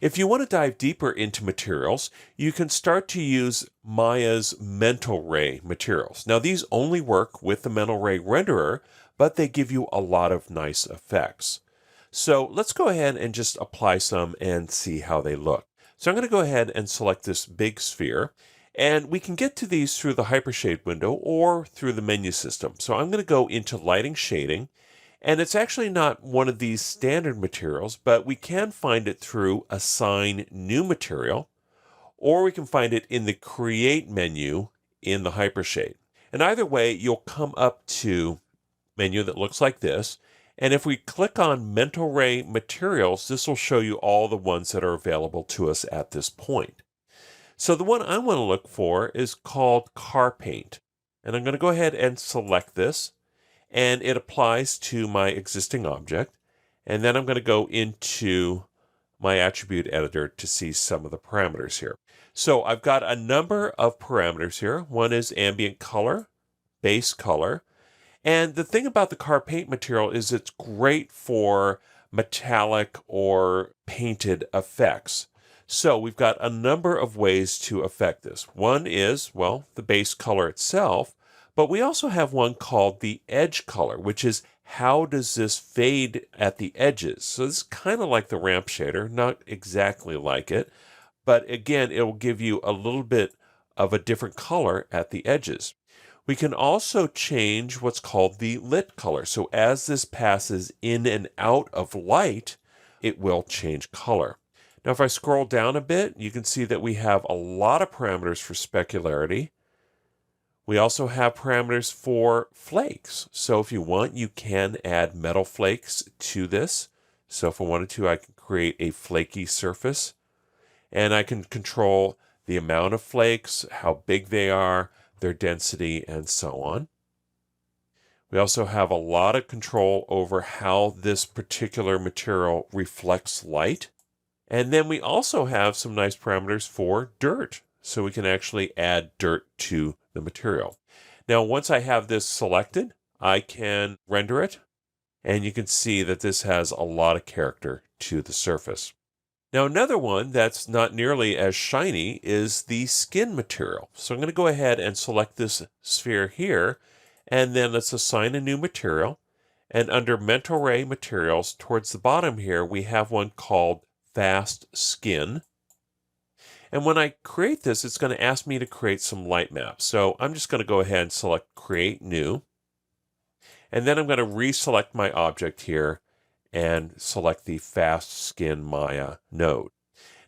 If you want to dive deeper into materials, you can start to use Maya's Mental Ray materials. Now, these only work with the Mental Ray renderer, but they give you a lot of nice effects. So let's go ahead and just apply some and see how they look. So I'm going to go ahead and select this big sphere, and we can get to these through the Hypershade window or through the menu system. So I'm going to go into Lighting Shading, and it's actually not one of these standard materials, but we can find it through Assign New Material, or we can find it in the Create menu in the Hypershade. And either way, you'll come up to a menu that looks like this. And if we click on Mental Ray Materials, this will show you all the ones that are available to us at this point. So the one I want to look for is called Car Paint. And I'm going to go ahead and select this, and it applies to my existing object. And then I'm going to go into my attribute editor to see some of the parameters here. So I've got a number of parameters here. One is ambient color, base color. And the thing about the car paint material is it's great for metallic or painted effects. So we've got a number of ways to affect this. One is, well, the base color itself, but we also have one called the edge color, which is how does this fade at the edges. So this is kind of like the ramp shader, not exactly like it, but again, it will give you a little bit of a different color at the edges. We can also change what's called the lit color. So as this passes in and out of light, it will change color. Now, if I scroll down a bit, you can see that we have a lot of parameters for specularity. We also have parameters for flakes. So if you want, you can add metal flakes to this. So if I wanted to, I can create a flaky surface. And I can control the amount of flakes, how big they are, their density, and so on. We also have a lot of control over how this particular material reflects light. And then we also have some nice parameters for dirt. So we can actually add dirt to the material. Now, once I have this selected, I can render it. And you can see that this has a lot of character to the surface. Now, another one that's not nearly as shiny is the skin material. So I'm going to go ahead and select this sphere here, and then let's assign a new material. And under Mental Ray Materials, towards the bottom here, we have one called Fast Skin. And when I create this, it's going to ask me to create some light maps. So I'm just going to go ahead and select Create New. And then I'm going to reselect my object here and select the Fast Skin Maya node.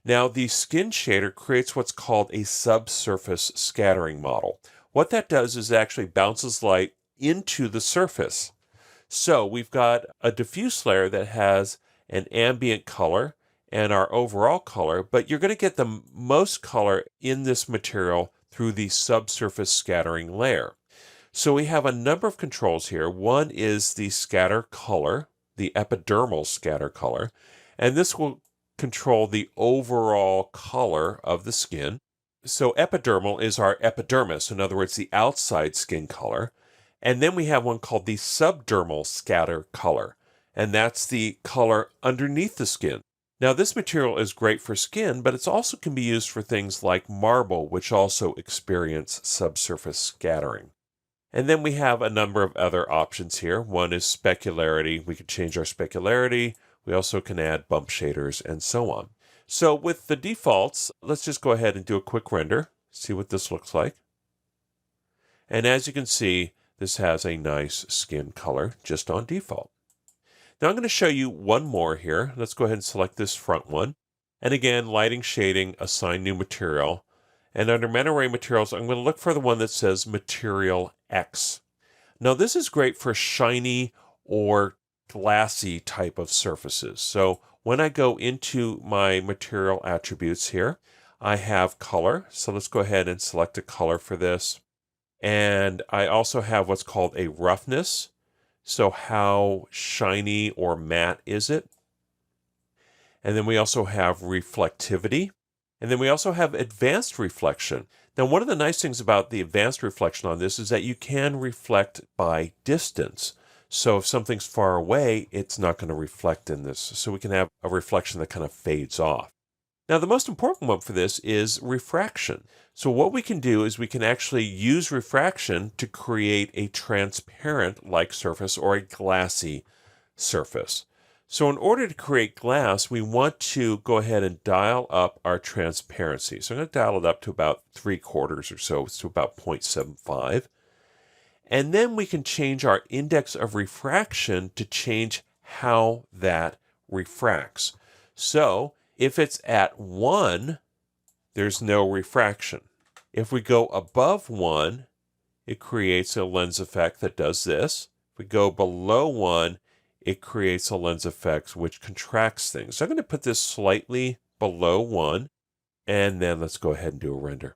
Now, the skin shader creates what's called a subsurface scattering model. What that does is it actually bounces light into the surface. So we've got a diffuse layer that has an ambient color and our overall color, but you're going to get the most color in this material through the subsurface scattering layer. So we have a number of controls here. One is the scatter color, the epidermal scatter color, and this will control the overall color of the skin. So epidermal is our epidermis, in other words, the outside skin color. And then we have one called the subdermal scatter color, and that's the color underneath the skin. Now, this material is great for skin, but it also can be used for things like marble, which also experience subsurface scattering. And then we have a number of other options here. One is specularity. We can change our specularity. We also can add bump shaders and so on. So with the defaults, let's just go ahead and do a quick render, see what this looks like. And as you can see, this has a nice skin color just on default. Now I'm going to show you one more here. Let's go ahead and select this front one. And again, lighting, shading, assign new material. And under Mental Ray Materials, I'm going to look for the one that says Material X. Now this is great for shiny or glassy type of surfaces. So when I go into my material attributes here, I have color. So let's go ahead and select a color for this. And I also have what's called a roughness. So how shiny or matte is it? And then we also have reflectivity. And then we also have advanced reflection. Now, one of the nice things about the advanced reflection on this is that you can reflect by distance. So if something's far away, it's not going to reflect in this. So we can have a reflection that kind of fades off. Now, the most important one for this is refraction. So what we can do is we can actually use refraction to create a transparent-like surface or a glassy surface. So in order to create glass, we want to go ahead and dial up our transparency. So I'm going to dial it up to about 3/4 or so, to about 0.75. And then we can change our index of refraction to change how that refracts. So if it's at 1, there's no refraction. If we go above 1, it creates a lens effect that does this. If we go below 1, it creates a lens effect which contracts things. So I'm going to put this slightly below 1, and then let's go ahead and do a render.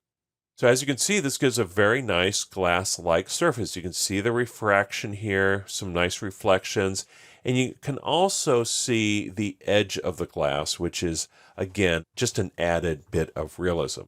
So as you can see, this gives a very nice glass-like surface. You can see the refraction here, some nice reflections, and you can also see the edge of the glass, which is, again, just an added bit of realism.